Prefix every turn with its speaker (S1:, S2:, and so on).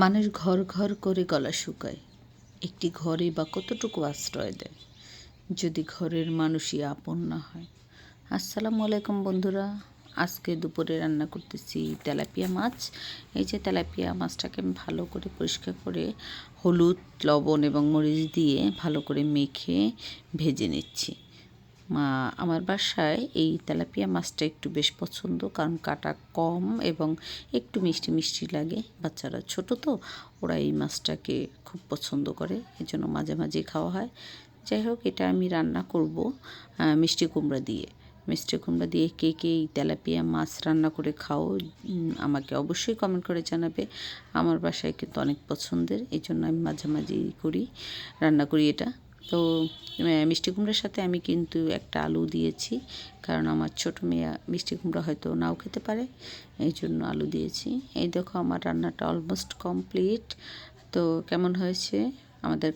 S1: মানুষ ঘর ঘর করে গলা শুকায়, একটি ঘরে বা কতটুকু আশ্রয় দেয় যদি ঘরের মানুষই আপন না হয়। আসসালামু আলাইকুম বন্ধুরা, আজকে দুপুরে রান্না করতেছি তেলাপিয়া মাছ। এই যে তেলাপিয়া মাছটাকে আমি ভালো করে পরিষ্কার করে হলুদ, লবণ এবং মরিচ দিয়ে ভালো করে মেখে ভেজে নিচ্ছি। আমার বাসায় এই তেলাপিয়া মাছটা একটু বেশ পছন্দ, কারণ কাটা কম এবং একটু মিষ্টি মিষ্টি লাগে। বাচ্চারা ছোট তো, ওরা এই মাছটাকে খুব পছন্দ করে, এই জন্য মাঝে মাঝে খাওয়া হয়। যাই হোক, এটা আমি রান্না করব মিষ্টি কুমড়া দিয়ে। মিষ্টি কুমড়া দিয়ে কে কে এই তেলাপিয়া মাছ রান্না করে খাও, আমাকে অবশ্যই কমেন্ট করে জানাবে। আমার বাসায় কিন্তু অনেক পছন্দের, এই জন্য আমি মাঝে মাঝেই রান্না করি এটা। তো মিষ্টি কুমড়ার সাথে আমি কিন্তু একটা আলু দিয়েছি, কারণ আমার ছোটো মেয়ে মিষ্টি কুমড়া হয়তো নাও খেতে পারে, এই জন্য আলু দিয়েছি। এই দেখো, আমার রান্নাটা অলমোস্ট কমপ্লিট। তো কেমন হয়েছে আমাদের